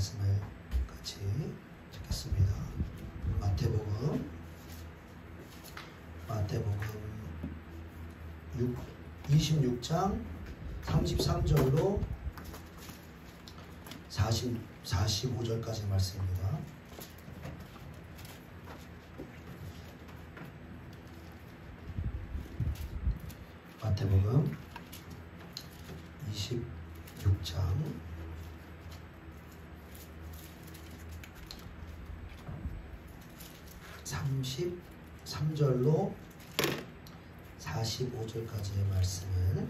말씀을 같이 듣겠습니다. 마태복음 26장 33절로 45절까지 말씀입니다. 마태복음 26장 33절로 45절까지의 말씀을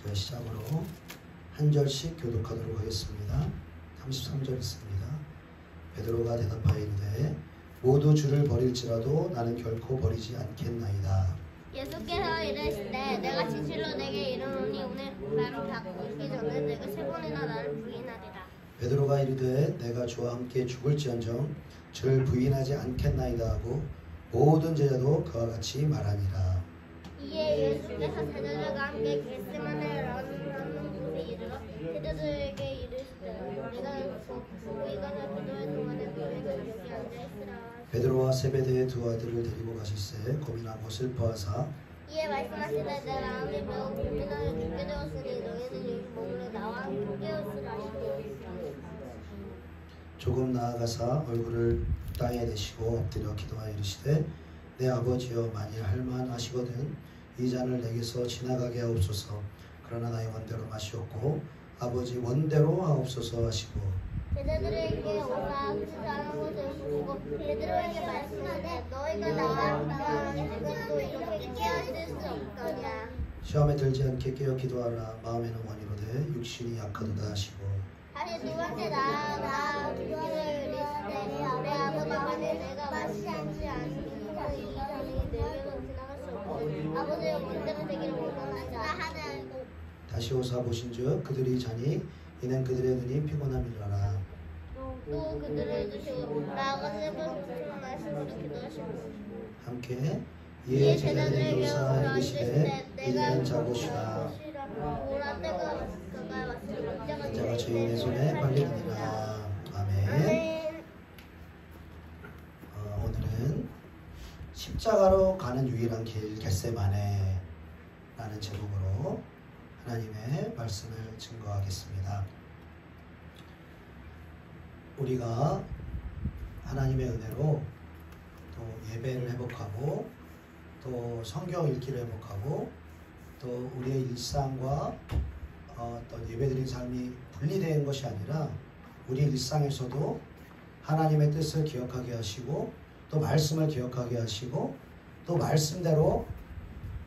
저희 시작으로 한 절씩 교독하도록 하겠습니다. 33절 있습니다. 베드로가 대답하여 이르되 모두 주를 버릴지라도 나는 결코 버리지 않겠나이다. 예수께서 이르시되 내가 진실로 내게 이르노니 오늘 나를 닫고 있기 전에 내가 세 번이나 나를 부인하리라. 베드로가 이르되 내가 주와 함께 죽을지언정 주를 부인하지 않겠나이다 하고 모든 제자도 그와 같이 말하니라. 이에 예수께서 제자들과 함께 겟세마네라는 곳에 이르러 제자들에게 이르시되 우리가 기도할 동안에 너희가 여기 앉아있으라. 베드로와 세베대의 두 아들을 데리고 가실새 고민하고 슬퍼하사 이에 말씀하시되 내 마음이 매우 고민하여 죽게 되었으니 너희는 여기 머물러 나와 함께 깨우치라 하시고 조금 나아가사 얼굴을 땅에 대시고 엎드려 기도하여 이르시되 내 아버지여 만일 할만하시거든 이 잔을 내게서 지나가게 하옵소서. 그러나 나의 원대로 마시옵고 아버지 원대로 하옵소서 하시고 제자들에게 오라 하는 것을 보시고 베드로에게 말씀하되 너희가 나와 함께 죽어도 이렇게 깨어있을 수 없거냐. 시험에 들지 않게 깨어 기도하라. 마음에는 원이로되 육신이 약하도다 하시고 다시 두 번째 나 기도를 이르시되 내 아버지 만일 내가 마시지 않지 않으니 이 잔이 내게로 지나갈 수 없고 아버지의 원대로 되기를 원하나이다 하되 다시 오사 보신즉 그들이 자니 이는 그들의 눈이 피곤함이라라. 또 그들을 주시고 나아가 세 번째 말씀으로 기도하시고 함께 이에 제자들에게 오사 이르시되 이제는 자고시라. 오라 때가 가까이 왔으니 인자가 저희의 손에 팔리느니라. 아멘. 오늘은 십자가로 가는 유일한 길 겟세마네 라는 제목으로 하나님의 말씀을 증거하겠습니다. 우리가 하나님의 은혜로 또 예배를 회복하고 또 성경 읽기를 회복하고 또 우리의 일상과 어떤 예배드린 삶이 분리된 것이 아니라 우리 일상에서도 하나님의 뜻을 기억하게 하시고 또 말씀을 기억하게 하시고 또 말씀대로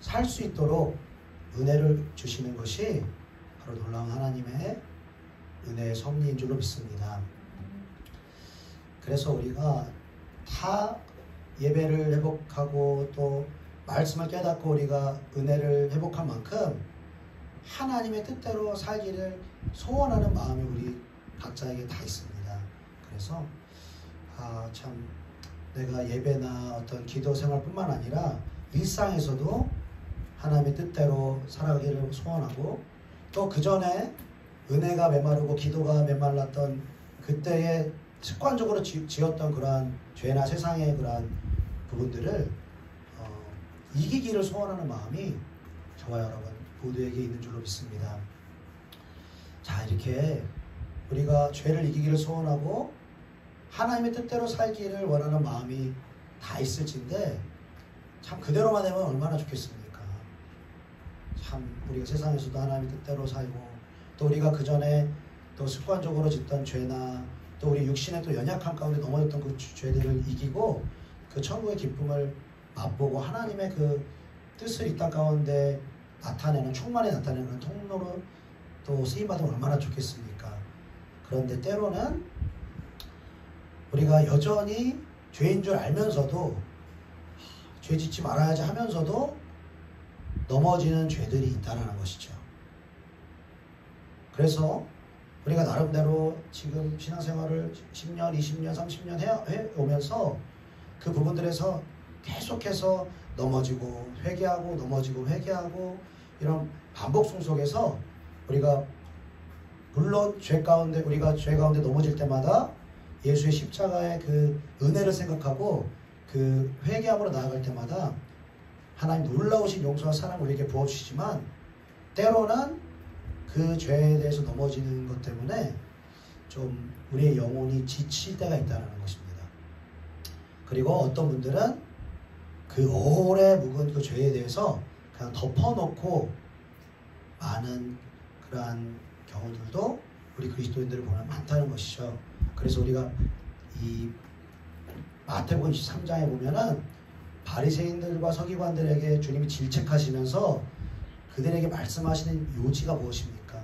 살 수 있도록 은혜를 주시는 것이 바로 놀라운 하나님의 은혜의 섭리인 줄로 믿습니다. 그래서 우리가 다 예배를 회복하고 또 말씀을 깨닫고 우리가 은혜를 회복한 만큼 하나님의 뜻대로 살기를 소원하는 마음이 우리 각자에게 다 있습니다. 그래서 참 내가 예배나 어떤 기도 생활뿐만 아니라 일상에서도 하나님의 뜻대로 살아가기를 소원하고 또 그 전에 은혜가 메마르고 기도가 메말랐던 그때에 습관적으로 지었던 그러한 죄나 세상의 그러한 부분들을 이기기를 소원하는 마음이 저와 여러분 모두에게 있는 줄로 믿습니다. 자, 이렇게 우리가 죄를 이기기를 소원하고 하나님의 뜻대로 살기를 원하는 마음이 다 있을진데 참 그대로만 되면 얼마나 좋겠습니까? 참 우리가 세상에서도 하나님의 뜻대로 살고 또 우리가 그 전에 또 습관적으로 짓던 죄나 또 우리 육신의 또 연약한 가운데 넘어졌던 그 죄들을 이기고 그 천국의 기쁨을 맛보고 하나님의 그 뜻을 이 땅 가운데 나타내는 충만히 나타내는 통로로 또 쓰임받으면 얼마나 좋겠습니까? 그런데 때로는 우리가 여전히 죄인 줄 알면서도 죄 짓지 말아야지 하면서도 넘어지는 죄들이 있다는 것이죠. 그래서 우리가 나름대로 지금 신앙생활을 10년, 20년, 30년 해오면서 그 부분들에서 계속해서 넘어지고 회개하고 넘어지고 회개하고 이런 반복성 속에서 우리가 물론 우리가 죄 가운데 넘어질 때마다 예수의 십자가의 그 은혜를 생각하고 그 회개함으로 나아갈 때마다 하나님 놀라우신 용서와 사랑을 우리에게 부어주시지만, 때로는 그 죄에 대해서 넘어지는 것 때문에 좀 우리의 영혼이 지칠 때가 있다는 것입니다. 그리고 어떤 분들은 그 오래 묵은 그 죄에 대해서 그냥 덮어놓고 많은 그러한 경우들도 우리 그리스도인들을 보면 많다는 것이죠. 그래서 우리가 이 마태복음 23장에 보면은 바리새인들과 서기관들에게 주님이 질책하시면서 그들에게 말씀하시는 요지가 무엇입니까?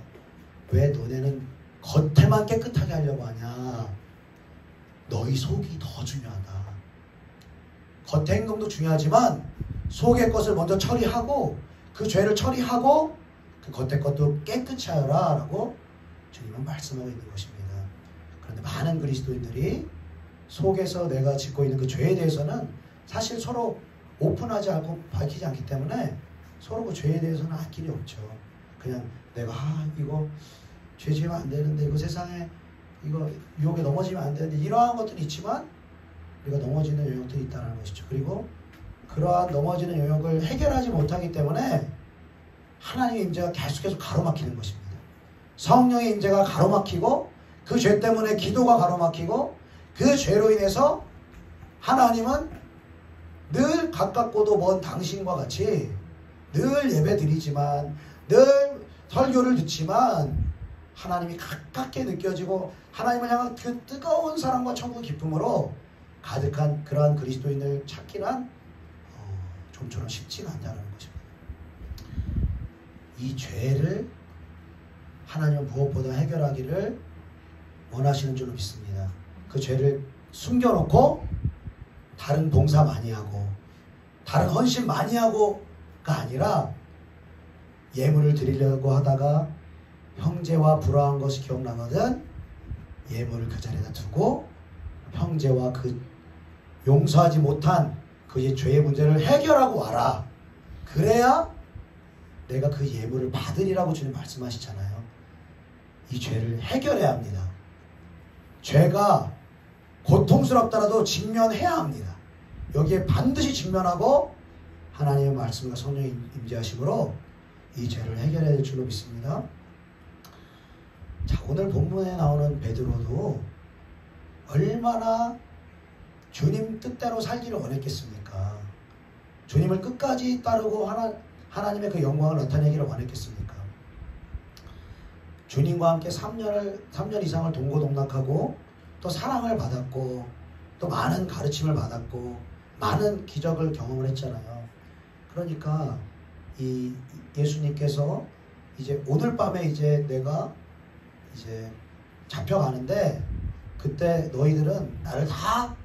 왜 너네는 겉에만 깨끗하게 하려고 하냐? 너희 속이 더 중요하다. 겉의 행동도 중요하지만 속의 것을 먼저 처리하고 그 죄를 처리하고 그 겉의 것도 깨끗이 하라 라고 주님은 말씀하고 있는 것입니다. 그런데 많은 그리스도인들이 속에서 내가 짓고 있는 그 죄에 대해서는 사실 서로 오픈하지 않고 밝히지 않기 때문에 서로 그 죄에 대해서는 알 길이 없죠. 그냥 내가 이거 죄 지으면 안 되는데, 이거 세상에 이거 유혹에 넘어지면 안 되는데, 이러한 것들이 있지만 우리가 넘어지는 영역들이 있다는 것이죠. 그리고 그러한 넘어지는 영역을 해결하지 못하기 때문에 하나님의 임재가 계속해서 가로막히는 것입니다. 성령의 임재가 가로막히고 그 죄 때문에 기도가 가로막히고 그 죄로 인해서 하나님은 늘 가깝고도 먼 당신과 같이 늘 예배 드리지만, 늘 설교를 듣지만 하나님이 가깝게 느껴지고 하나님을 향한 그 뜨거운 사랑과 천국의 기쁨으로 가득한 그러한 그리스도인을 찾기란 좀처럼 쉽지가 않다는 것입니다. 이 죄를 하나님은 무엇보다 해결하기를 원하시는 줄로 믿습니다. 그 죄를 숨겨놓고 다른 봉사 많이 하고 다른 헌신 많이 하고가 아니라 예물을 드리려고 하다가 형제와 불화한 것이 기억나거든 예물을 그 자리에다 두고 형제와 그 용서하지 못한 그의 죄의 문제를 해결하고 와라. 그래야 내가 그 예물을 받으리라고 주님 말씀하시잖아요. 이 죄를 해결해야 합니다. 죄가 고통스럽더라도 직면해야 합니다. 여기에 반드시 직면하고 하나님의 말씀과 성령의 임재하심으로 이 죄를 해결해야 될 줄로 믿습니다. 자, 오늘 본문에 나오는 베드로도 얼마나 주님 뜻대로 살기를 원했겠습니까? 주님을 끝까지 따르고 하나님의 그 영광을 나타내기를 원했겠습니까? 주님과 함께 3년 이상을 동고동락하고 또 사랑을 받았고 또 많은 가르침을 받았고 많은 기적을 경험을 했잖아요. 그러니까 이 예수님께서 이제 오늘 밤에 이제 내가 이제 잡혀가는데 그때 너희들은 나를 다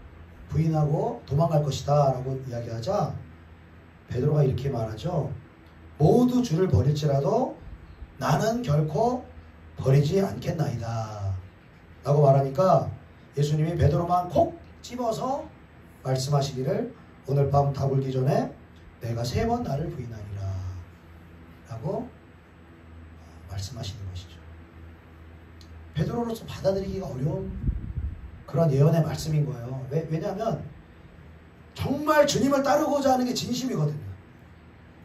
부인하고 도망갈 것이다 라고 이야기하자 베드로가 이렇게 말하죠. 모두 주를 버릴지라도 나는 결코 버리지 않겠나이다 라고 말하니까 예수님이 베드로만 콕 집어서 말씀하시기를 오늘 밤 다 울기 전에 내가 3번 나를 부인하리라 라고 말씀하시는 것이죠. 베드로로서 받아들이기가 어려운 그런 예언의 말씀인 거예요. 왜냐하면 정말 주님을 따르고자 하는 게 진심이거든요.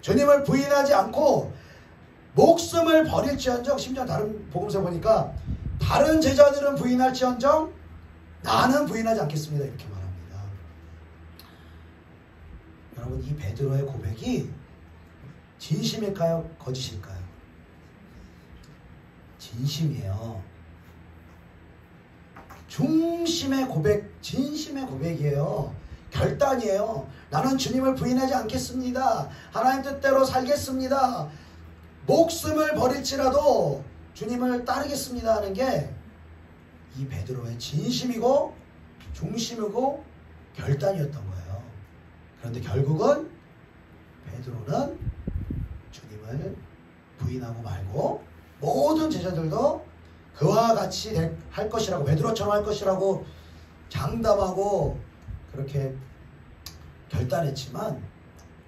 주님을 부인하지 않고 목숨을 버릴지언정, 심지어 다른 복음서 보니까 다른 제자들은 부인할지언정 나는 부인하지 않겠습니다 이렇게 말합니다. 여러분, 이 베드로의 고백이 진심일까요? 거짓일까요? 진심이에요. 중심의 고백, 진심의 고백이에요. 결단이에요. 나는 주님을 부인하지 않겠습니다. 하나님 뜻대로 살겠습니다. 목숨을 버릴지라도 주님을 따르겠습니다 하는 게 이 베드로의 진심이고 중심이고 결단이었던 거예요. 그런데 결국은 베드로는 주님을 부인하고 말고 모든 제자들도 그와 같이 할 것이라고, 베드로처럼 할 것이라고 장담하고 그렇게 결단했지만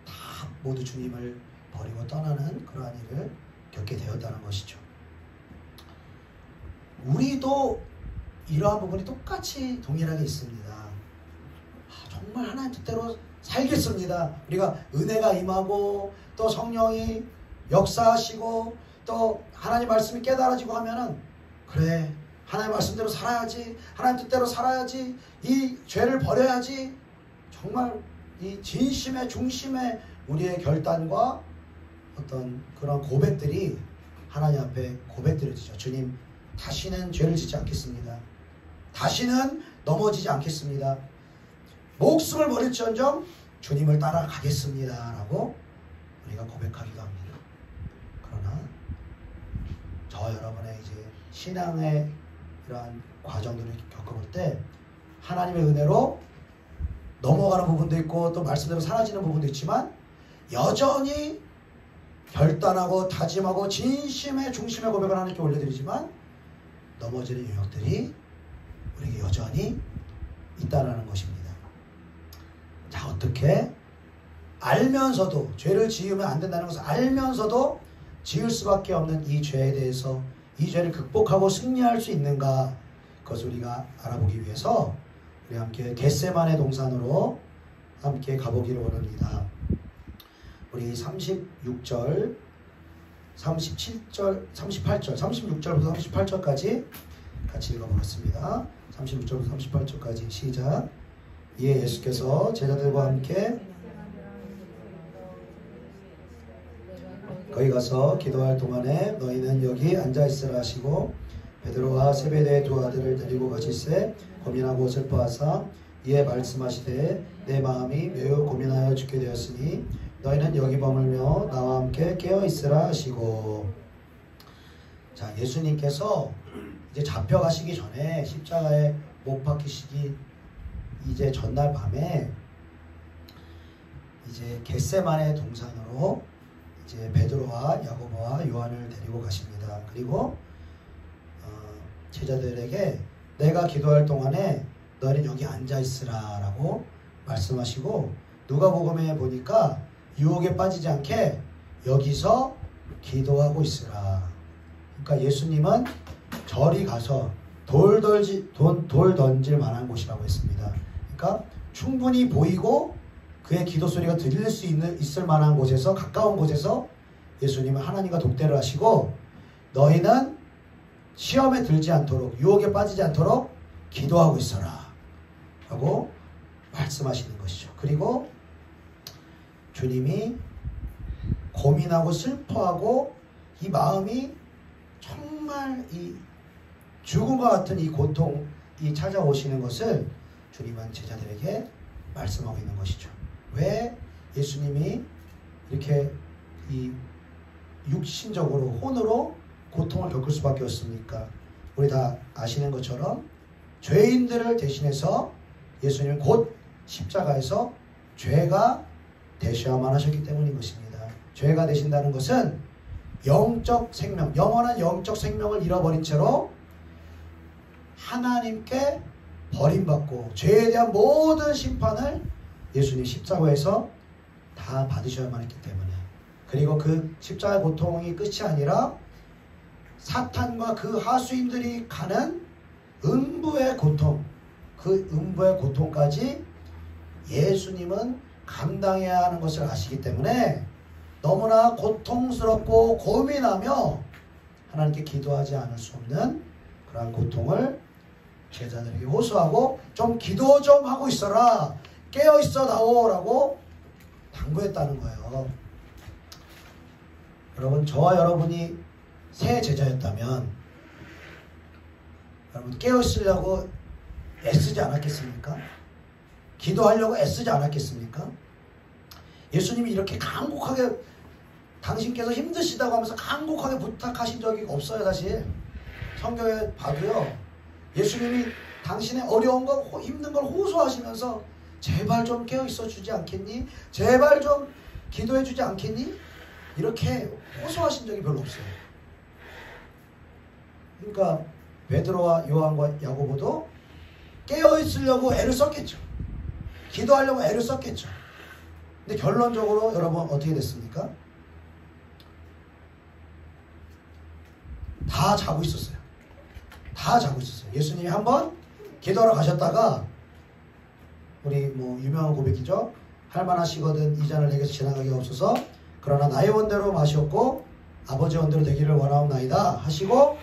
다 모두 주님을 버리고 떠나는 그러한 일을 겪게 되었다는 것이죠. 우리도 이러한 부분이 똑같이 동일하게 있습니다. 정말 하나님 뜻대로 살겠습니다. 우리가 은혜가 임하고 또 성령이 역사하시고 또 하나님 말씀이 깨달아지고 하면은 그래, 하나님 말씀대로 살아야지, 하나님 뜻대로 살아야지, 이 죄를 버려야지, 정말 이 진심의 중심의 우리의 결단과 어떤 그런 고백들이 하나님 앞에 고백드려지죠. 주님, 다시는 죄를 짓지 않겠습니다. 다시는 넘어지지 않겠습니다. 목숨을 버릴지언정 주님을 따라가겠습니다 라고 우리가 고백하기도 합니다. 그러나 저와 여러분의 이제 신앙의 이러한 과정들을 겪어볼 때 하나님의 은혜로 넘어가는 부분도 있고 또 말씀대로 사라지는 부분도 있지만 여전히 결단하고 다짐하고 진심의 중심의 고백을 하나님께 올려드리지만 넘어지는 영역들이 우리에게 여전히 있다는 것입니다. 자, 어떻게 알면서도 죄를 지으면 안 된다는 것을 알면서도 지을 수밖에 없는 이 죄에 대해서 이 죄를 극복하고 승리할 수 있는가, 그것을 우리가 알아보기 위해서 우리 함께 겟세마네 동산으로 함께 가보기를 원합니다. 우리 36절, 37절, 38절, 36절부터 38절까지 같이 읽어보겠습니다. 36절부터 38절까지 시작. 이에 예수께서 제자들과 함께 거기 가서 기도할 동안에 너희는 여기 앉아있으라 하시고 베드로와 세베대의 두 아들을 데리고 가실새 고민하고 슬퍼하사 이에 말씀하시되 내 마음이 매우 고민하여 죽게 되었으니 너희는 여기 머물며 나와 함께 깨어있으라 하시고. 자, 예수님께서 이제 잡혀가시기 전에 십자가에 못 박히시기 이제 전날 밤에 이제 겟세마네 동산으로 이제 베드로와 야고보와 요한을 데리고 가십니다. 그리고 제자들에게 내가 기도할 동안에 너희는 여기 앉아있으라 라고 말씀하시고, 누가복음에 보니까 유혹에 빠지지 않게 여기서 기도하고 있으라. 그러니까 예수님은 절이 가서 돌 던질 만한 곳이라고 했습니다. 그러니까 충분히 보이고 그의 기도 소리가 들릴 수 있을 만한 곳에서, 가까운 곳에서 예수님은 하나님과 독대를 하시고 너희는 시험에 들지 않도록, 유혹에 빠지지 않도록 기도하고 있어라 라고 말씀하시는 것이죠. 그리고 주님이 고민하고 슬퍼하고 이 마음이 정말 이 죽음과 같은 이 고통이 찾아오시는 것을 주님은 제자들에게 말씀하고 있는 것이죠. 왜 예수님이 이렇게 이 육신적으로 혼으로 고통을 겪을 수밖에 없습니까? 우리 다 아시는 것처럼 죄인들을 대신해서 예수님은 곧 십자가에서 죄가 되셔야만 하셨기 때문인 것입니다. 죄가 되신다는 것은 영적 생명, 영원한 영적 생명을 잃어버린 채로 하나님께 버림받고 죄에 대한 모든 심판을 예수님 십자가에서 다 받으셔야만 했기 때문에, 그리고 그 십자가의 고통이 끝이 아니라 사탄과 그 하수인들이 가는 음부의 고통, 그 음부의 고통까지 예수님은 감당해야 하는 것을 아시기 때문에 너무나 고통스럽고 고민하며 하나님께 기도하지 않을 수 없는 그러한 고통을 제자들에게 호소하고 좀 기도 좀 하고 있어라, 깨어있어 나오라고 당부했다는 거예요. 여러분, 저와 여러분이 새 제자였다면 여러분 깨어있으려고 애쓰지 않았겠습니까? 기도하려고 애쓰지 않았겠습니까? 예수님이 이렇게 간곡하게 당신께서 힘드시다고 하면서 간곡하게 부탁하신 적이 없어요. 사실 성경에 봐도요, 예수님이 당신의 어려운 거, 힘든 걸 호소하시면서 제발 좀 깨어있어 주지 않겠니? 제발 좀 기도해 주지 않겠니? 이렇게 호소하신 적이 별로 없어요. 그러니까 베드로와 요한과 야고보도 깨어있으려고 애를 썼겠죠. 기도하려고 애를 썼겠죠. 근데 결론적으로 여러분 어떻게 됐습니까? 다 자고 있었어요. 다 다 자고 있었어요. 예수님이 한번 기도하러 가셨다가 우리 뭐 유명한 고백이죠. 할만하시거든 이 잔을 내게서 지나가게 없어서 그러나 나의 원대로 마시옵고 아버지 원대로 되기를 원하옵나이다 하시고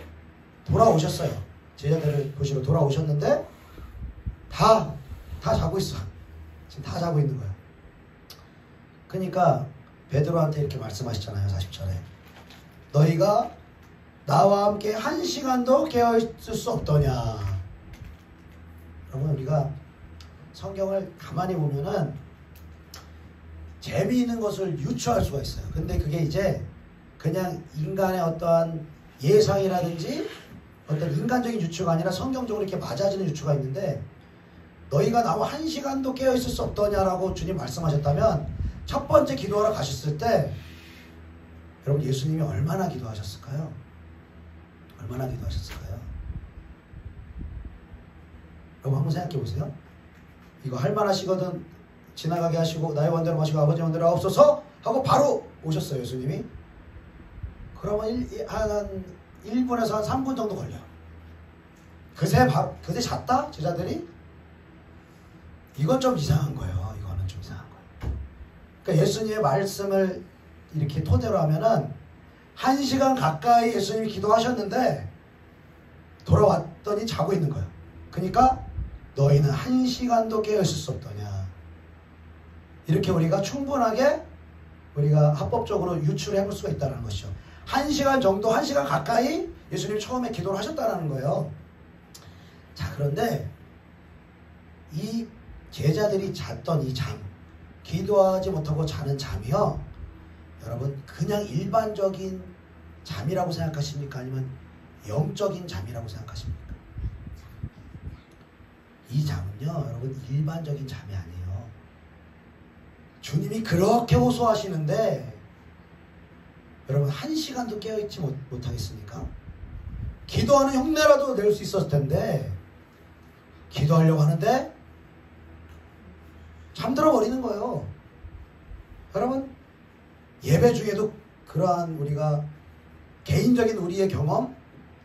돌아오셨어요. 제자들을 보시러 돌아오셨는데 다 자고 있어. 지금 다 자고 있는 거야. 그러니까 베드로한테 이렇게 말씀하시잖아요. 40절에 너희가 나와 함께 1시간도 깨어있을 수 없더냐. 여러분 우리가 성경을 가만히 보면은 재미있는 것을 유추할 수가 있어요. 근데 그게 이제 그냥 인간의 어떠한 예상이라든지 어떤 인간적인 유추가 아니라 성경적으로 이렇게 맞아지는 유추가 있는데 너희가 나와 1시간도 깨어있을 수 없더냐라고 주님 말씀하셨다면 첫 번째 기도하러 가셨을 때 여러분 예수님이 얼마나 기도하셨을까요? 얼마나 기도하셨을까요? 여러분 한번 생각해 보세요. 이거 할만하시거든 지나가게 하시고 나의 원대로 마시고 아버지 원대로 하옵소서 하고 바로 오셨어요. 예수님이. 그러면 한 1분에서 한 3분 정도 걸려요. 그새 잤다? 제자들이? 이건 좀 이상한 거예요. 이거는 좀 이상한 거예요. 그러니까 예수님의 말씀을 이렇게 토대로 하면은 1시간 가까이 예수님이 기도하셨는데 돌아왔더니 자고 있는 거예요. 그러니까 너희는 1시간도 깨어있을 수 없더냐. 이렇게 우리가 충분하게 우리가 합법적으로 유추를 해볼 수가 있다는 것이죠. 1시간 정도, 1시간 가까이 예수님이 처음에 기도를 하셨다는 거예요. 자, 그런데 이 제자들이 잤던 이 잠, 기도하지 못하고 자는 잠이요, 여러분 그냥 일반적인 잠이라고 생각하십니까? 아니면 영적인 잠이라고 생각하십니까? 이 잠은요 여러분 일반적인 잠이 아니에요. 주님이 그렇게 호소하시는데 여러분 1시간도 깨어있지 못하겠습니까? 기도하는 흉내라도 낼 수 있었을 텐데 기도하려고 하는데 잠들어 버리는 거예요. 여러분 예배 중에도 그러한 우리가 개인적인 우리의 경험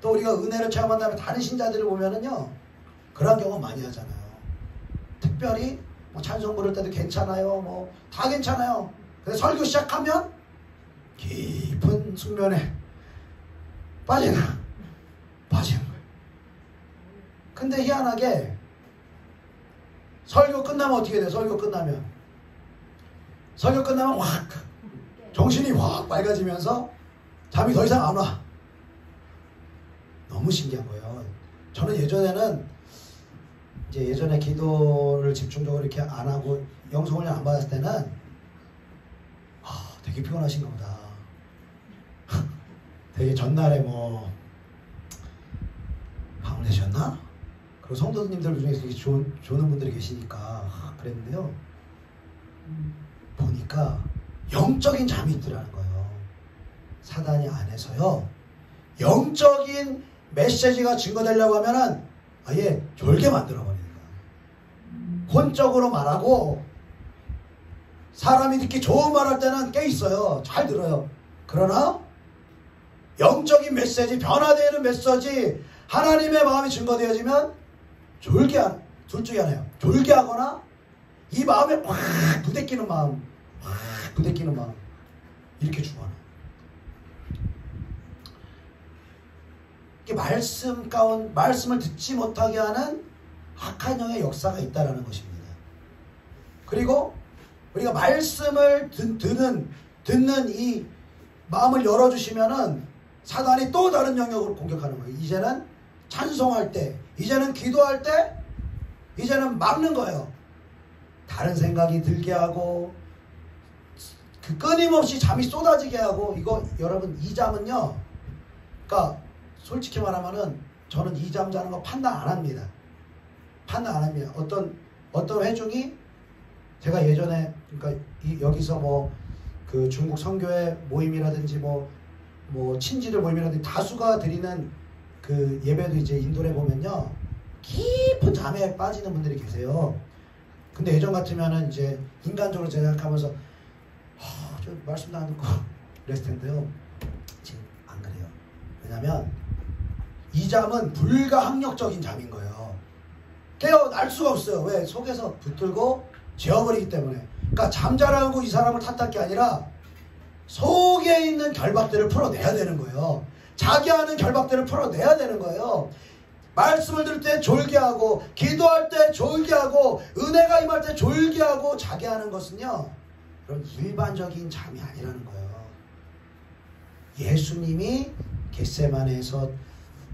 또 우리가 은혜를 체험한 다음에 다른 신자들을 보면은요 그러한 경험 많이 하잖아요. 특별히 뭐 찬송 부를 때도 괜찮아요. 뭐 다 괜찮아요. 근데 설교 시작하면 깊은 숙면에 빠지는 거예요. 근데 희한하게 설교 끝나면 어떻게 돼요? 설교 끝나면 확 정신이 확 맑아지면서 잠이 더 이상 안 와. 너무 신기한 거예요. 저는 예전에 기도를 집중적으로 이렇게 안 하고 영성훈련 안 받았을 때는 되게 피곤하신가 보다. 되게 전날에 뭐 밤을 내셨나? 그리고 성도님들 중에 되게 조는 분들이 계시니까 그랬는데요. 보니까 영적인 잠이 있더라는 거예요. 사단이 안에서요. 영적인 메시지가 증거되려고 하면은 아예 졸게 만들어버리는 거예요. 혼적으로 말하고 사람이 듣기 좋은 말 할 때는 꽤 있어요. 잘 들어요. 그러나 영적인 메시지, 변화되는 메시지, 하나님의 마음이 증거되어지면 둘 중에 하나예요. 졸게 하거나 이 마음에 확 부대끼는 마음, 이렇게 죽어요. 말씀을 듣지 못하게 하는 악한 영의 역사가 있다는 것입니다. 그리고 우리가 말씀을 듣는 이 마음을 열어주시면은 사단이 또 다른 영역으로 공격하는 거예요. 이제는 찬송할 때, 이제는 기도할 때, 이제는 막는 거예요. 다른 생각이 들게 하고 그 끊임없이 잠이 쏟아지게 하고. 이거 여러분 이 잠은요, 그러니까 솔직히 말하면은 저는 이 잠 자는 거 판단 안 합니다. 어떤 회중이 제가 예전에 그러니까 여기서 뭐 그 중국 선교회 모임이라든지 뭐 친지들 모임이라든지 다수가 드리는 그 예배도 이제 인도에 보면요 깊은 잠에 빠지는 분들이 계세요. 근데 예전 같으면은 이제 인간적으로 생각하면서 저 말씀도 안 듣고 그랬을 텐데요. 지금 안 그래요. 왜냐면 이 잠은 불가항력적인 잠인 거예요. 깨어날 수가 없어요. 왜? 속에서 붙들고 재워버리기 때문에. 그러니까 잠자라고 이 사람을 탓할 게 아니라 속에 있는 결박들을 풀어내야 되는 거예요. 자기 하는 결박들을 풀어내야 되는 거예요. 말씀을 들을 때 졸게하고, 기도할 때 졸게하고, 은혜가 임할 때 졸게하고, 자기 하는 것은요, 그런 일반적인 잠이 아니라는 거예요. 예수님이 겟세마네에서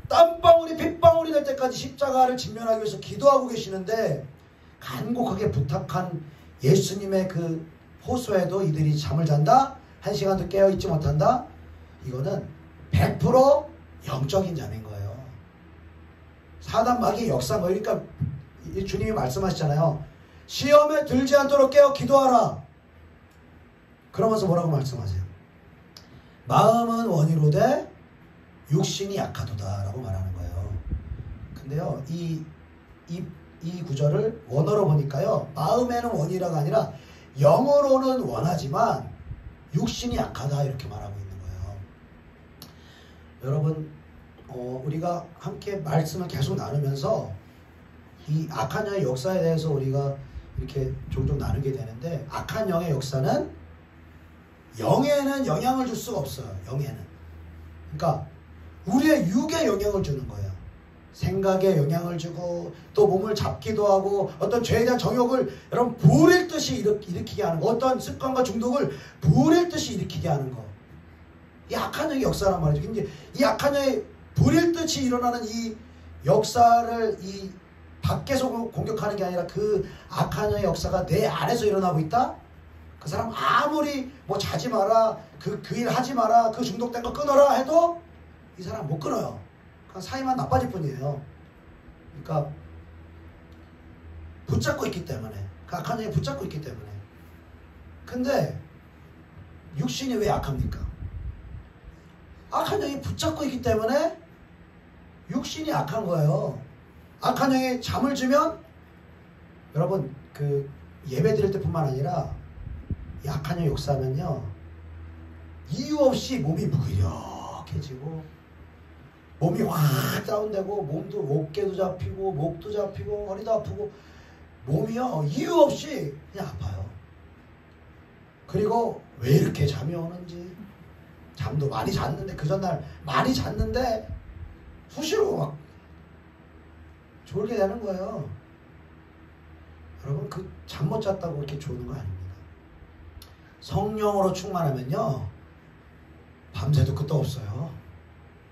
땀방울이 핏방울이 될 때까지 십자가를 직면하기 위해서 기도하고 계시는데, 간곡하게 부탁한 예수님의 그 호소에도 이들이 잠을 잔다? 한 시간도 깨어있지 못한다? 이거는 100% 영적인 잠인 거예요. 사단 마귀의 역사인 거예요. 그러니까 주님이 말씀하시잖아요. 시험에 들지 않도록 깨어 기도하라. 그러면서 뭐라고 말씀하세요? 마음은 원이로되 육신이 약하도다 라고 말하는 거예요. 근데요, 이 구절을 원어로 보니까요, 마음에는 원이라가 아니라 영어로는 원하지만 육신이 약하다 이렇게 말하고 있는 거예요. 여러분, 우리가 함께 말씀을 계속 나누면서 이 악한 영의 역사에 대해서 우리가 이렇게 종종 나누게 되는데, 악한 영의 역사는 영에는 영향을 줄 수가 없어요. 영에는. 그러니까 우리의 육에 영향을 주는 거예요. 생각에 영향을 주고, 또 몸을 잡기도 하고, 어떤 죄에 대한 정욕을 여러분 부릴 듯이 일으키게 하는 거, 어떤 습관과 중독을 부릴 듯이 일으키게 하는 거, 이 악한 영의 역사란 말이죠. 이제 이 악한 영의 부릴 듯이 일어나는 이 역사를 이 밖에서 공격하는 게 아니라 그 악한 영의 역사가 내 안에서 일어나고 있다? 그 사람 아무리 뭐 자지 마라, 그 일 하지 마라, 그 중독된 거 끊어라 해도 이 사람 못 끊어요. 그냥 사이만 나빠질 뿐이에요. 그러니까 붙잡고 있기 때문에, 그 악한 영이 붙잡고 있기 때문에. 근데 육신이 왜 약합니까? 악한 영이 붙잡고 있기 때문에 육신이 약한 거예요. 악한 영이 잠을 주면, 여러분 그 예배 드릴 때뿐만 아니라 이 악한 영 역사하면요, 이유 없이 몸이 무기력해지고, 몸이 확 다운되고, 몸도 어깨도 잡히고 목도 잡히고 허리도 아프고, 몸이요 이유 없이 그냥 아파요. 그리고 왜 이렇게 잠이 오는지, 잠도 많이 잤는데, 그 전날 많이 잤는데 수시로 막 졸게 되는 거예요. 여러분, 그 잠 못 잤다고 이렇게 조는 거 아닙니다. 성령으로 충만하면요, 밤새도 끝도 없어요.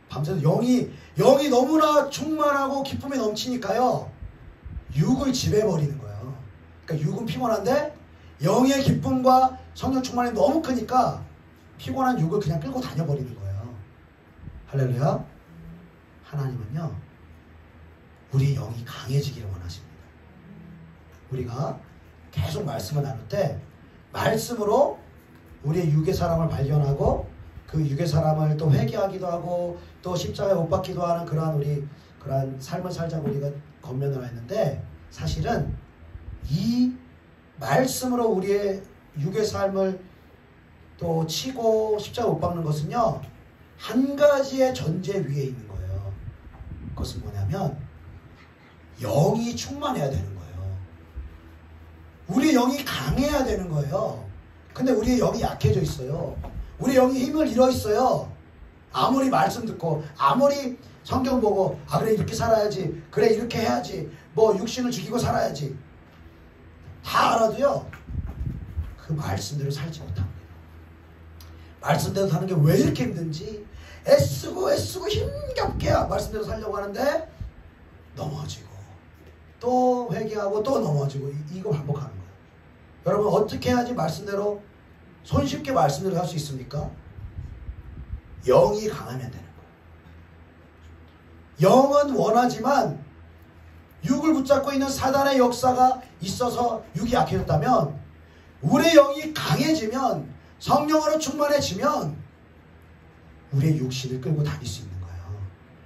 밤새도 영이 너무나 충만하고 기쁨이 넘치니까요, 육을 지배해버리는 거예요. 그러니까 육은 피곤한데 영의 기쁨과 성령 충만이 너무 크니까 피곤한 육을 그냥 끌고 다녀버리는 거예요. 할렐루야. 하나님은요, 우리 영이 강해지기를 원하십니다. 우리가 계속 말씀을 나눌 때 말씀으로 우리의 육의 사람을 발견하고, 그 육의 사람을 또 회개하기도 하고, 또 십자가에 못 박기도 하는 그러한 삶을 살자고 우리가 권면을 했는데, 사실은 이 말씀으로 우리의 육의 삶을 또 치고 십자가 못 박는 것은요, 한 가지의 전제 위에 있는 거예요. 그것은 뭐냐면 영이 충만해야 되는 거예요. 우리 영이 강해야 되는 거예요. 근데 우리의 영이 약해져 있어요. 우리 영이 힘을 잃어 있어요. 아무리 말씀 듣고, 아무리 성경 보고, 아 그래 이렇게 살아야지, 그래 이렇게 해야지, 뭐 육신을 죽이고 살아야지, 다 알아도요, 그 말씀대로 살지 못합니다. 말씀대로 사는 게 왜 이렇게 힘든지 애쓰고 힘겹게 말씀대로 살려고 하는데 넘어지고, 또 회개하고 또 넘어지고, 이거 반복하는 거예요. 여러분, 어떻게 해야지 말씀대로 손쉽게 말씀대로 할 수 있습니까? 영이 강하면 되는 거예요. 영은 원하지만 육을 붙잡고 있는 사단의 역사가 있어서 육이 약해졌다면, 우리의 영이 강해지면, 성령으로 충만해지면 우리의 육신을 끌고 다닐 수 있는 거예요.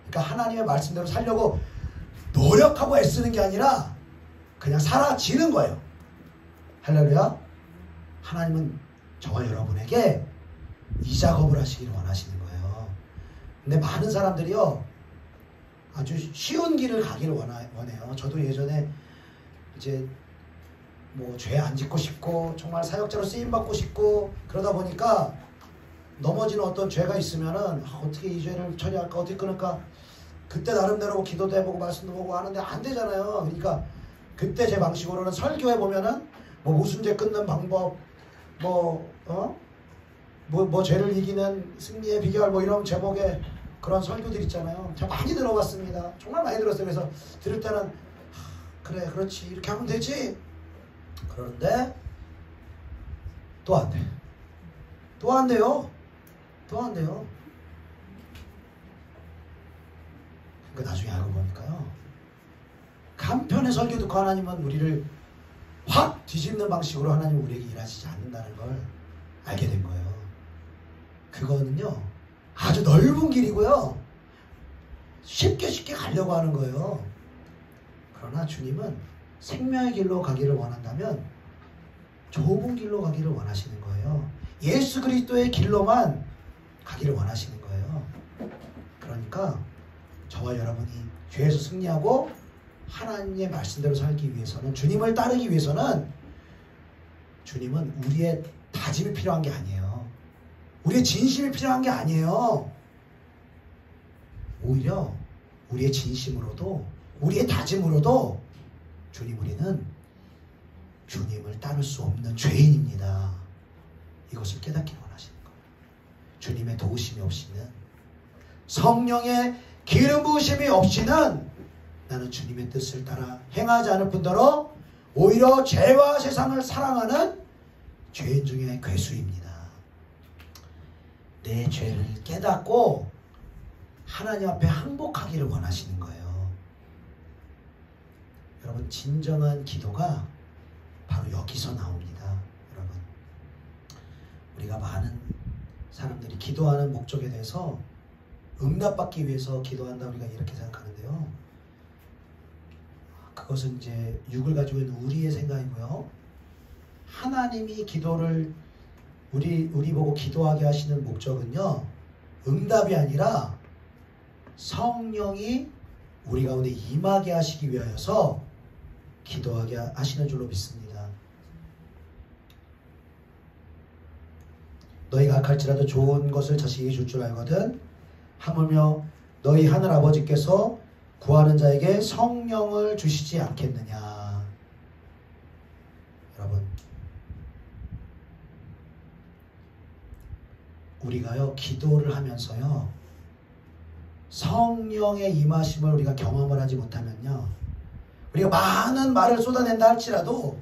그러니까 하나님의 말씀대로 살려고 노력하고 애쓰는 게 아니라 그냥 사라지는 거예요. 할렐루야. 하나님은 저와 여러분에게 이 작업을 하시기를 원하시는 거예요. 근데 많은 사람들이요, 아주 쉬운 길을 가기를 원해요. 저도 예전에 이제 뭐 죄 안 짓고 싶고 정말 사역자로 쓰임 받고 싶고 그러다 보니까 넘어지는 어떤 죄가 있으면은 어떻게 이 죄를 처리할까 어떻게 끊을까 그때 나름대로 기도도 해보고 말씀도 보고 하는데 안 되잖아요. 그러니까 그때 제 방식으로는 설교해 보면은 뭐 무슨 죄 끊는 방법 뭐 죄를 이기는 승리의 비결 뭐 이런 제목의 그런 설교들 있잖아요. 제가 많이 들어봤습니다. 정말 많이 들었어요. 그래서 들을 때는 그래 그렇지 이렇게 하면 되지. 그런데 또 안 돼. 또 안 돼요. 또 안 돼요. 그러니까 나중에 알고 보니까요. 간편의 설교 듣고 하나님은 우리를 확 뒤집는 방식으로 하나님 우리에게 일하시지 않는다는 걸 알게 된 거예요. 그거는요 아주 넓은 길이고요 쉽게 가려고 하는 거예요. 그러나 주님은 생명의 길로 가기를 원한다면 좁은 길로 가기를 원하시는 거예요. 예수 그리스도의 길로만 가기를 원하시는 거예요. 그러니까 저와 여러분이 죄에서 승리하고 하나님의 말씀대로 살기 위해서는 주님을 따르기 위해서는 주님은 우리의 다짐이 필요한 게 아니에요. 우리의 진심이 필요한 게 아니에요. 오히려 우리의 진심으로도 우리의 다짐으로도 우리는 주님을 따를 수 없는 죄인입니다. 이것을 깨닫기를 원하시는 거예요. 주님의 도우심이 없이는 성령의 기름 부으심이 없이는 나는 주님의 뜻을 따라 행하지 않을 뿐더러 오히려 죄와 세상을 사랑하는 죄인 중에 괴수입니다. 내 죄를 깨닫고 하나님 앞에 항복하기를 원하시는 거예요. 여러분 진정한 기도가 바로 여기서 나옵니다. 여러분 우리가 많은 사람들이 기도하는 목적에 대해서 응답받기 위해서 기도한다 우리가 이렇게 생각하는데요. 그것은 이제 육을 가지고 있는 우리의 생각이고요. 하나님이 기도를 우리 보고 기도하게 하시는 목적은요. 응답이 아니라 성령이 우리 가운데 임하게 하시기 위하여서 기도하게 하시는 줄로 믿습니다. 너희가 악할지라도 좋은 것을 자식에게 줄 줄 알거든 하물며 너희 하늘 아버지께서 구하는 자에게 성령을 주시지 않겠느냐. 여러분 우리가요 기도를 하면서요 성령의 임하심을 우리가 경험을 하지 못하면요 우리가 많은 말을 쏟아낸다 할지라도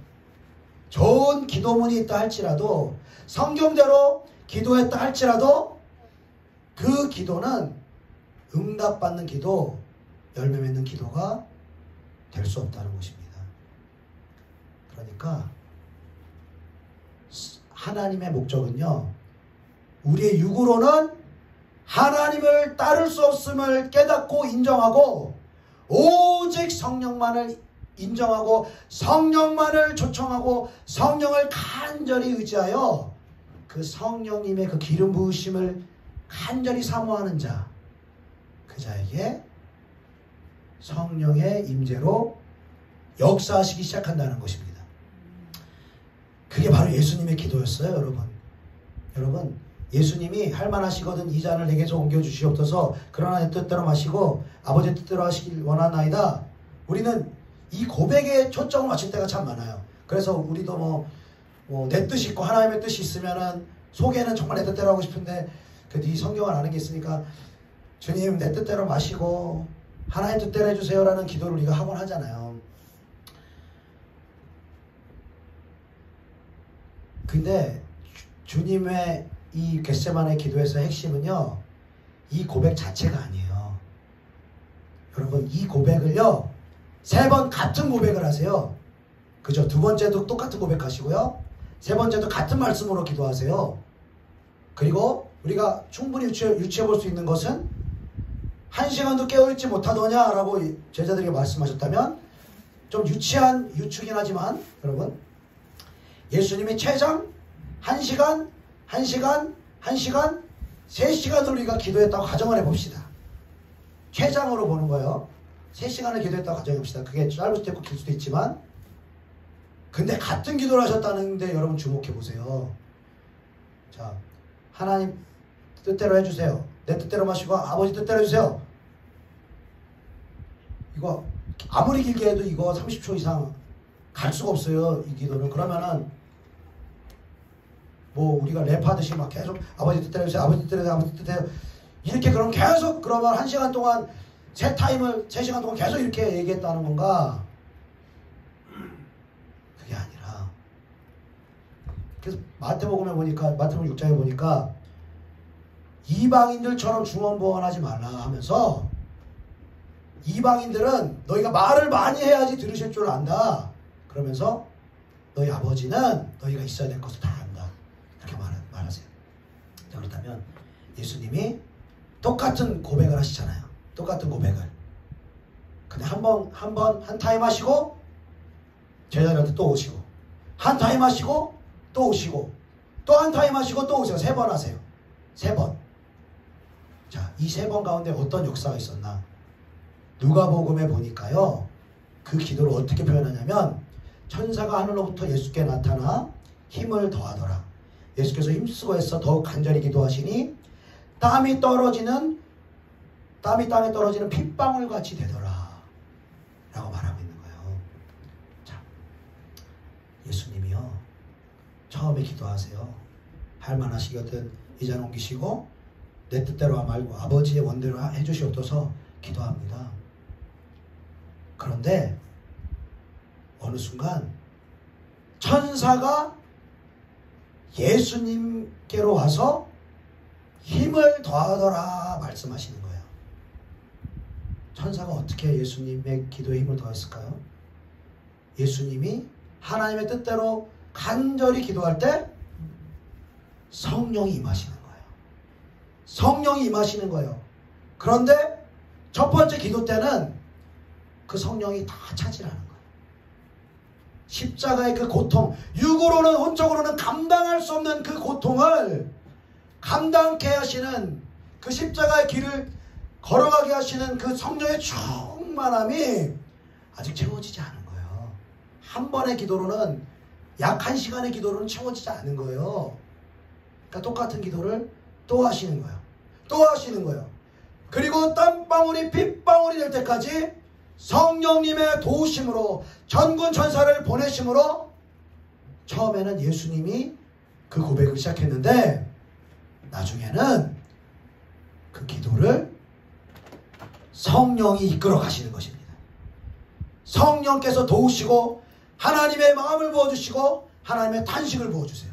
좋은 기도문이 있다 할지라도 성경대로 기도했다 할지라도 그 기도는 응답받는 기도 열매 맺는 기도가 될 수 없다는 것입니다. 그러니까 하나님의 목적은요 우리의 육으로는 하나님을 따를 수 없음을 깨닫고 인정하고 오직 성령만을 인정하고 성령만을 초청하고 성령을 간절히 의지하여 그 성령님의 그 기름 부으심을 간절히 사모하는 자, 그 자에게 성령의 임재로 역사하시기 시작한다는 것입니다. 그게 바로 예수님의 기도였어요. 여러분 예수님이 할만하시거든 이 잔을 내게서 옮겨주시옵소서 그러나 내 뜻대로 마시고 아버지의 뜻대로 하시길 원하나이다. 우리는 이 고백에 초점을 맞출 때가 참 많아요. 그래서 우리도 뭐 내 뜻이 있고 하나님의 뜻이 있으면은 속에는 정말 내 뜻대로 하고 싶은데 그래도 이 성경을 아는 게 있으니까 주님 내 뜻대로 마시고 하나님 뜻대로 해주세요 라는 기도를 우리가 하곤 하잖아요. 근데 주님의 이 겟세마네 기도에서의 핵심은요 이 고백 자체가 아니에요. 여러분 이 고백을요 3번 같은 고백을 하세요. 그죠? 2번째도 똑같은 고백하시고요 3번째도 같은 말씀으로 기도하세요. 그리고 우리가 충분히 유추해 볼 수 있는 것은 1시간도 깨어있지 못하더냐 라고 제자들에게 말씀하셨다면 좀 유치한 유추긴 하지만 여러분 예수님이 최장 1시간 3시간을 우리가 기도했다고 가정을 해봅시다. 최장으로 보는 거예요. 3시간을 기도했다고 가정해봅시다. 그게 짧을 수도 있고 길 수도 있지만, 근데 같은 기도를 하셨다는데 여러분 주목해 보세요. 자, 하나님 뜻대로 해주세요. 내 뜻대로 마시고 아버지 뜻대로 해주세요. 이거 아무리 길게 해도 이거 30초 이상 갈 수가 없어요. 이 기도는. 그러면은 뭐 우리가 랩하듯이 막 계속 아버지 뜻대로 해주세요. 아버지 뜻대로 해주세요. 아버지 뜻대로 이렇게 그럼 계속 그러면 1시간 동안 제 타임을 3시간 동안 계속 이렇게 얘기했다는 건가? 그게 아니라, 그래서 마태복음에 보니까, 마태복음 6장에 보니까 이방인들처럼 중언부언하지 말라 하면서, 이방인들은 너희가 말을 많이 해야지 들으실 줄 안다. 그러면서 너희 아버지는 너희가 있어야 될 것을 다 안다. 이렇게 말하세요. 자, 그렇다면 예수님이 똑같은 고백을 하시잖아요. 똑같은 고백을. 근데 한 타임 하시고 제자들한테 또 오시고, 한 타임 하시고 또 오시고, 또 한 타임 하시고 또 오세요. 3번 하세요. 3번. 자, 이 3번 가운데 어떤 역사가 있었나? 누가복음에 보니까요, 그 기도를 어떻게 표현하냐면, 천사가 하늘로부터 예수께 나타나 힘을 더하더라. 예수께서 힘쓰고 해서 더욱 간절히 기도하시니 땀이 땀에 떨어지는 핏방울 같이 되더라 라고 말하고 있는 거예요. 자, 예수님이요, 처음에 기도하세요. 할 만하시거든 이제 옮기시고 내 뜻대로 말고 아버지의 원대로 해주시옵소서 기도합니다. 그런데 어느 순간 천사가 예수님께로 와서 힘을 더하더라 말씀하시는 거예요. 천사가 어떻게 예수님의 기도에 힘을 더했을까요? 예수님이 하나님의 뜻대로 간절히 기도할 때 성령이 임하시는 거예요. 성령이 임하시는 거예요. 그런데 첫 번째 기도 때는 그 성령이 다 차지하는 거예요. 십자가의 그 고통, 육으로는 혼적으로는 감당할 수 없는 그 고통을 감당케 하시는, 그 십자가의 길을 걸어가게 하시는 그 성령의 충만함이 아직 채워지지 않은 거예요. 한 번의 기도로는, 약 1시간의 기도로는 채워지지 않은 거예요. 그러니까 똑같은 기도를 또 하시는 거예요. 또 하시는 거예요. 그리고 땀방울이 핏방울이 될 때까지 성령님의 도우심으로, 전군 천사를 보내심으로 처음에는 예수님이 그 고백을 시작했는데, 나중에는 그 기도를 성령이 이끌어 가시는 것입니다. 성령께서 도우시고 하나님의 마음을 부어주시고 하나님의 탄식을 부어주세요.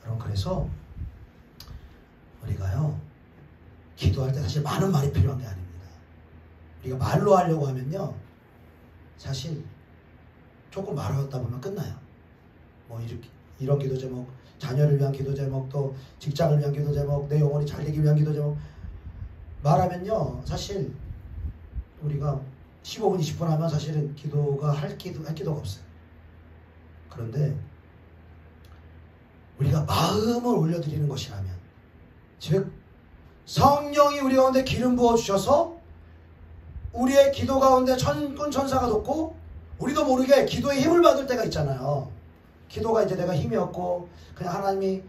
여러분, 그래서 우리가요, 기도할 때 사실 많은 말이 필요한 게 아닙니다. 우리가 말로 하려고 하면요, 사실 조금 말하다 보면 끝나요. 뭐 이런 기도 제목, 자녀를 위한 기도 제목, 또 직장을 위한 기도 제목, 내 영혼이 잘 되기 위한 기도 제목 말하면요, 사실 우리가 15분 20분 하면 사실은 기도가 할 기도가 없어요. 그런데 우리가 마음을 올려드리는 것이라면, 즉 성령이 우리 가운데 기름 부어주셔서 우리의 기도 가운데 천군 천사가 돋고 우리도 모르게 기도에 힘을 받을 때가 있잖아요. 기도가 이제 내가 힘이 없고 그냥 하나님이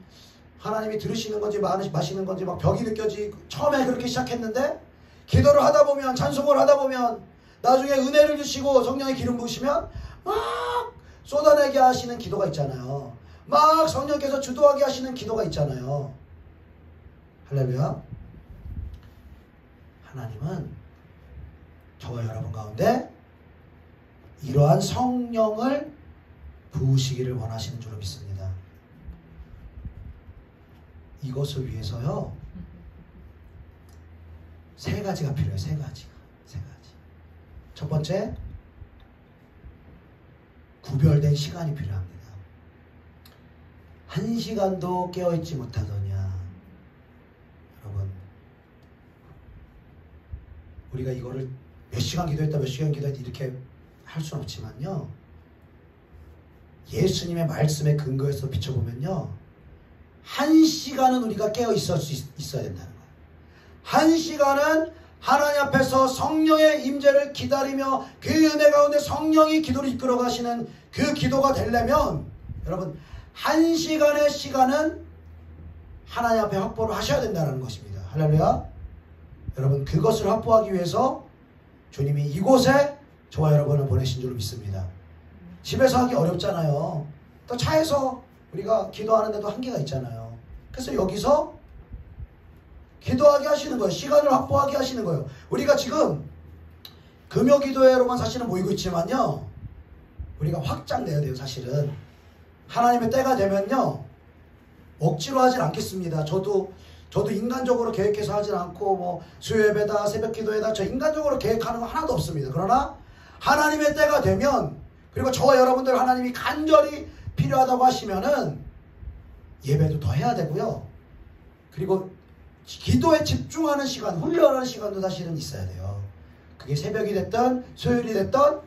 들으시는 건지 마시는 건지 막 벽이 느껴지고, 처음에 그렇게 시작했는데 기도를 하다 보면, 찬송을 하다 보면 나중에 은혜를 주시고 성령의 기름 부으시면 막 쏟아내게 하시는 기도가 있잖아요. 막 성령께서 주도하게 하시는 기도가 있잖아요. 할렐루야. 하나님은 저와 여러분 가운데 이러한 성령을 부으시기를 원하시는 줄로 믿습니다. 이것을 위해서요, 3가지가 필요해요. 3가지. 첫 번째, 구별된 시간이 필요합니다. 1시간도 깨어있지 못하더냐. 여러분, 우리가 이거를 몇 시간 기도했다 이렇게 할 수는 없지만요, 예수님의 말씀에 근거해서 비춰보면요, 1시간은 우리가 깨어 있어야 된다는 거예요. 1시간은 하나님 앞에서 성령의 임재를 기다리며 그 은혜 가운데 성령이 기도를 이끌어 가시는 그 기도가 되려면 여러분 1시간의 시간은 하나님 앞에 확보를 하셔야 된다는 것입니다. 할렐루야. 여러분 그것을 확보하기 위해서 주님이 이곳에 저와 여러분을 보내신 줄 믿습니다. 집에서 하기 어렵잖아요. 또 차에서 우리가 기도하는데도 한계가 있잖아요. 그래서 여기서 기도하게 하시는 거예요. 시간을 확보하게 하시는 거예요. 우리가 지금 금요기도회로만 사실은 모이고 있지만요, 우리가 확장돼야 돼요. 사실은 하나님의 때가 되면요 억지로 하진 않겠습니다. 저도 인간적으로 계획해서 하진 않고 뭐 수요예배다 새벽기도회다 저 인간적으로 계획하는 거 하나도 없습니다. 그러나 하나님의 때가 되면, 그리고 저와 여러분들 하나님이 간절히 필요하다고 하시면은 예배도 더 해야 되고요. 그리고 기도에 집중하는 시간, 훈련하는 시간도 사실은 있어야 돼요. 그게 새벽이 됐던 수요일이 됐던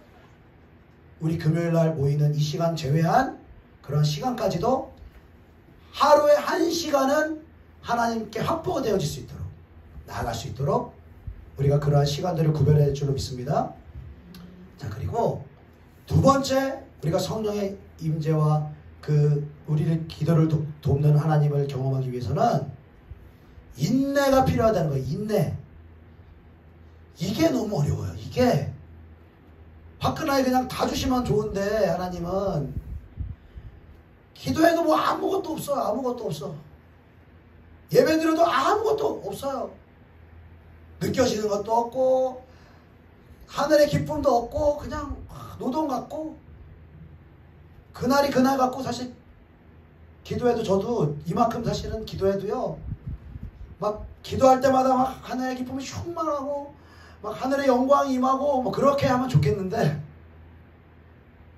우리 금요일날 모이는 이 시간 제외한 그런 시간까지도 하루에 1시간은 하나님께 확보가 되어질 수 있도록, 나아갈 수 있도록 우리가 그러한 시간들을 구별해야 될 줄로 믿습니다. 자, 그리고 두 번째, 우리가 성령의 임재와 그 우리를 기도를 돕는 하나님을 경험하기 위해서는 인내가 필요하다는 거예요. 인내. 이게 너무 어려워요. 이게 화끈하게 그냥 다 주시면 좋은데 하나님은 기도해도 뭐 아무것도 없어요. 아무것도 없어. 예배드려도 아무것도 없어요. 느껴지는 것도 없고 하늘의 기쁨도 없고 그냥 노동 같고, 그날이 그날 같고. 사실 기도해도 저도 이만큼 사실은 기도해도요 막 기도할 때마다 막 하늘의 기쁨이 충만하고 막 하늘의 영광이 임하고 뭐 그렇게 하면 좋겠는데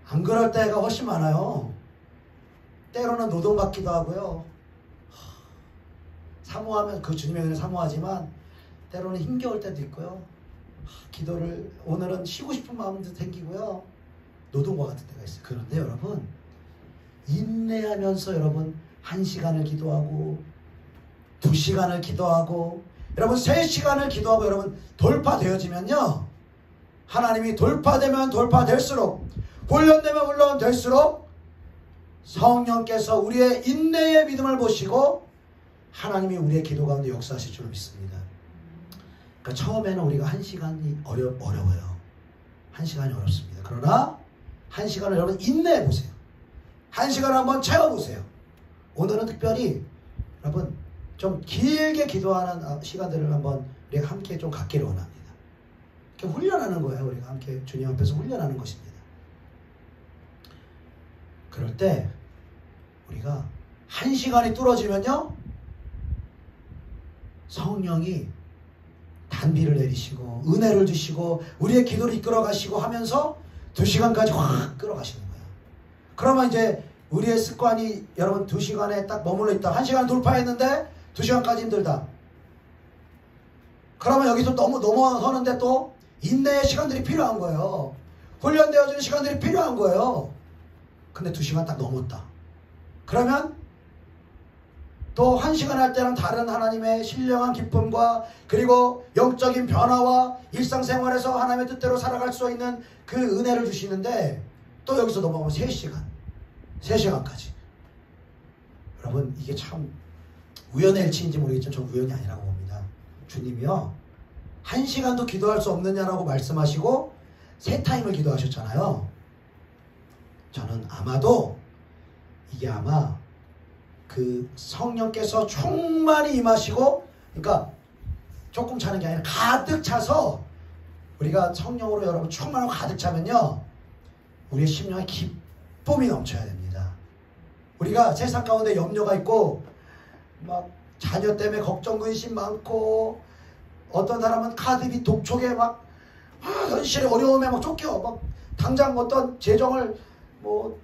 안 그럴 때가 훨씬 많아요. 때로는 노동 같기도 하고요. 사모하면 그 주님의 은혜를 사모하지만 때로는 힘겨울 때도 있고요. 기도를 오늘은 쉬고 싶은 마음도 생기고요. 노동과 같은 때가 있어요. 그런데 여러분 인내하면서 여러분 1시간을 기도하고 2시간을 기도하고 여러분 3시간을 기도하고 여러분 돌파되어지면요, 하나님이 돌파되면 돌파될수록, 훈련되면 훈련될수록 성령께서 우리의 인내의 믿음을 보시고 하나님이 우리의 기도 가운데 역사하실 줄 믿습니다. 그러니까 처음에는 우리가 1시간이 어려워요. 1시간이 어렵습니다. 그러나 1시간을 여러분 인내해 보세요. 1시간을 한번 채워보세요. 오늘은 특별히 여러분 좀 길게 기도하는 시간들을 한번 우리가 함께 좀 갖기를 원합니다. 이렇게 훈련하는 거예요. 우리가 함께 주님 앞에서 훈련하는 것입니다. 그럴 때 우리가 1시간이 뚫어지면요, 성령이 단비를 내리시고 은혜를 주시고 우리의 기도를 이끌어 가시고 하면서 2시간까지 확 끌어가시는 거예요. 그러면 이제 우리의 습관이 여러분 2시간에 딱 머물러 있다. 1시간 돌파했는데 2시간까지 힘들다. 그러면 여기서 너무 넘어서는데 또 인내의 시간들이 필요한 거예요. 훈련되어지는 시간들이 필요한 거예요. 근데 2시간 딱 넘었다. 그러면 또 1시간 할 때는 다른 하나님의 신령한 기쁨과 그리고 영적인 변화와 일상생활에서 하나님의 뜻대로 살아갈 수 있는 그 은혜를 주시는데 또 여기서 넘어가면 3시간까지. 여러분 이게 참 우연의 일치인지 모르겠지만 전 우연이 아니라고 봅니다. 주님이요 1시간도 기도할 수 없느냐라고 말씀하시고 3타임을 기도하셨잖아요. 저는 아마도 이게 아마 그 성령께서 충만히 임하시고, 그러니까 조금 차는 게 아니라 가득 차서, 우리가 성령으로 여러분 충만하고 가득 차면요 우리의 심령에 기쁨이 넘쳐야 됩니다. 우리가 세상 가운데 염려가 있고 막 자녀 때문에 걱정 근심 많고, 어떤 사람은 카드비 독촉에 막 현실의 어려움에 막 쫓겨 막 당장 어떤 재정을 뭐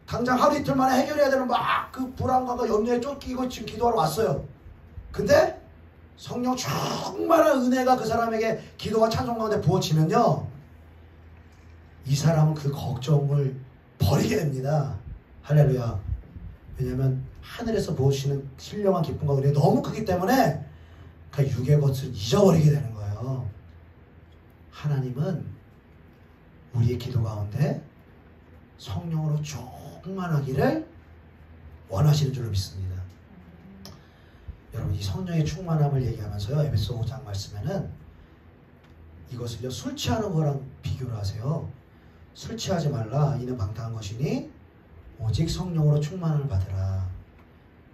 당장 하루 이틀 만에 해결해야 되는 막 그 불안감과 염려에 쫓기고 지금 기도하러 왔어요. 근데 성령 충만한 은혜가 그 사람에게 기도와 찬송 가운데 부어지면요, 이 사람은 그 걱정을 버리게 됩니다. 할렐루야. 왜냐하면 하늘에서 부어주시는 신령한 기쁨과 은혜가 너무 크기 때문에 그러니까 육의 것을 잊어버리게 되는 거예요. 하나님은 우리의 기도 가운데 성령으로 충만하기를 원하시는 줄로 믿습니다. 여러분, 이 성령의 충만함을 얘기하면서요, 에베소 5장 말씀에는 이것을요, 술 취하는 거랑 비교를 하세요. 술 취하지 말라. 이는 방탕한 것이니 오직 성령으로 충만을 받으라.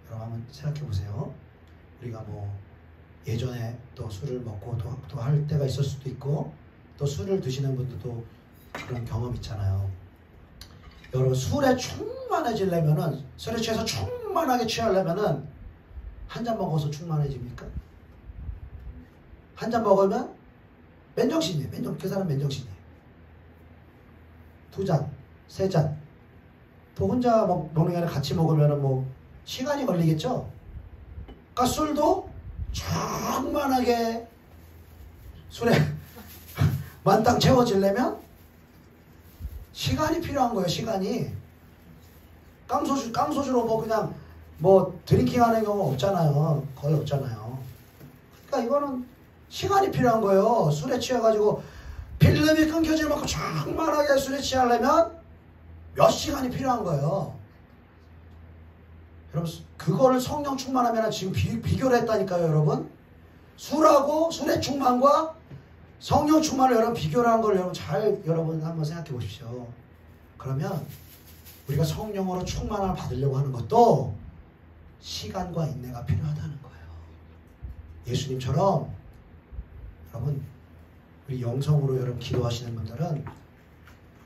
여러분 한번 생각해 보세요. 우리가 뭐 예전에 또 술을 먹고 또 할 때가 있을 수도 있고, 또 술을 드시는 분들도 그런 경험 있잖아요. 여러분, 술에 충만해지려면은, 술에 취해서 충만하게 취하려면은 한 잔 먹어서 충만해집니까? 한 잔 먹으면 맨정신이에요. 그 사람 맨정신이에요. 2잔, 3잔. 또 혼자 먹는 게 아니라 같이 먹으면은 뭐 시간이 걸리겠죠? 그러니까 술도 충만하게 술에 만땅 채워지려면 시간이 필요한 거예요. 시간이. 깡소주로 뭐 그냥 뭐 드링킹 하는 경우 없잖아요. 거의 없잖아요. 그러니까 이거는 시간이 필요한 거예요. 술에 취해가지고 필름이 끊겨질 만큼 충만하게 술에 취하려면 몇 시간이 필요한 거예요. 여러분, 그거를 성령 충만하면 지금 비교를 했다니까요, 여러분. 술하고 술의 충만과 성령 충만을 여러분 비교를 한 걸 여러분 한번 생각해 보십시오. 그러면 우리가 성령으로 충만함을 받으려고 하는 것도 시간과 인내가 필요하다는 거예요. 예수님처럼 여러분, 우리 영성으로 여러분 기도하시는 분들은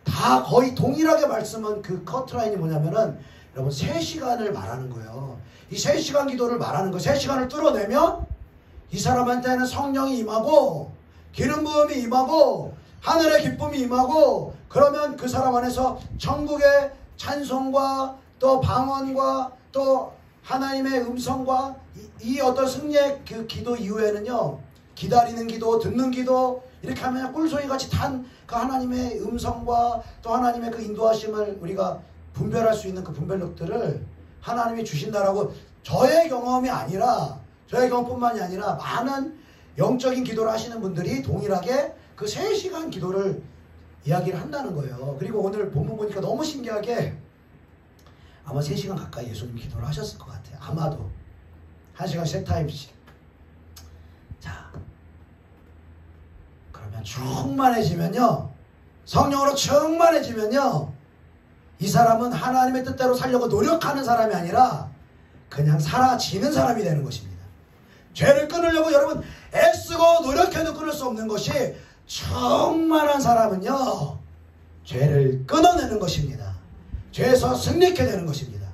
다 거의 동일하게 말씀은 그 커트라인이 뭐냐면은 여러분 3시간을 말하는 거예요. 이 3시간 기도를 말하는 거예요. 3시간을 뚫어내면 이 사람한테는 성령이 임하고 기름 부음이 임하고 하늘의 기쁨이 임하고, 그러면 그 사람 안에서 천국의 찬송과 또 방언과 또 하나님의 음성과 이 어떤 승리의 그 기도 이후에는요, 기다리는 기도, 듣는 기도, 이렇게 하면 꿀송이같이 탄 그 하나님의 음성과 또 하나님의 그 인도하심을 우리가 분별할 수 있는 그 분별력들을 하나님이 주신다라고, 저의 경험이 아니라, 저의 경험뿐만이 아니라 많은 영적인 기도를 하시는 분들이 동일하게 그 3시간 기도를 이야기를 한다는 거예요. 그리고 오늘 본문 보니까 너무 신기하게 아마 3시간 가까이 예수님 기도를 하셨을 것 같아요. 아마도 1시간 3타임씩. 자, 그러면 충만해지면요, 성령으로 충만해지면요, 이 사람은 하나님의 뜻대로 살려고 노력하는 사람이 아니라 그냥 사라지는 사람이 되는 것입니다. 죄를 끊으려고 여러분 애쓰고 노력해도 끊을 수 없는 것이, 충만한 사람은요, 죄를 끊어내는 것입니다. 죄에서 승리케 되는 것입니다.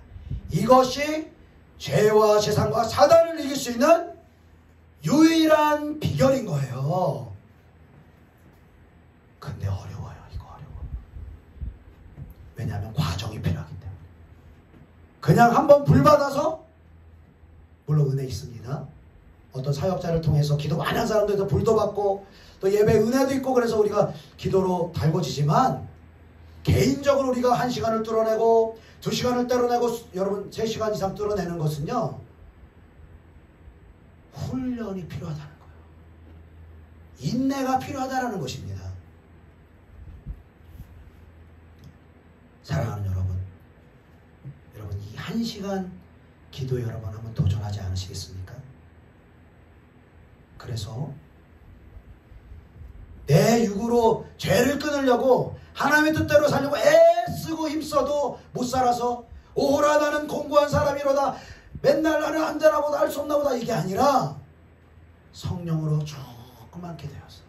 이것이 죄와 세상과 사단을 이길 수 있는 유일한 비결인 거예요. 근데 어려워요. 이거 어려워. 왜냐하면 과정이 필요하기 때문에. 그냥 한번 불 받아서, 물론 은혜 있습니다. 어떤 사역자를 통해서 기도 많이 한 사람들도 불도 받고 또 예배 은혜도 있고, 그래서 우리가 기도로 달궈지지만, 개인적으로 우리가 1시간을 뚫어내고 2시간을 뚫어내고 여러분 3시간 이상 뚫어내는 것은요, 훈련이 필요하다는 거예요. 인내가 필요하다는 것입니다. 사랑하는 여러분, 이 1시간 기도 여러분 한번 도전하지 않으시겠습니까? 그래서 내 육으로 죄를 끊으려고 하나님의 뜻대로 살려고 애쓰고 힘써도 못 살아서, 오호라 나는 공고한 사람이로다, 맨날 나는 안전하보다 할 수 없나보다, 이게 아니라 성령으로 조그맣게 되어서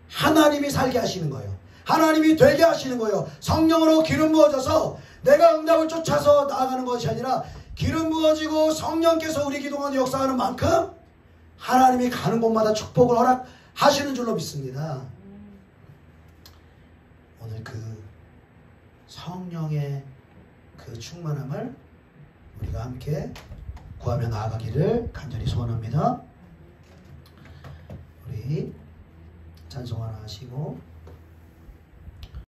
하나님이 살게 하시는 거예요. 하나님이 되게 하시는 거예요. 성령으로 기름 부어져서 내가 응답을 쫓아서 나아가는 것이 아니라, 기름 부어지고 성령께서 우리 기도 가운데 역사하는 만큼 하나님이 가는 곳마다 축복을 허락하시는 줄로 믿습니다. 오늘 그 성령의 그 충만함을 우리가 함께 구하며 나아가기를 간절히 소원합니다. 우리 찬송 하나 하시고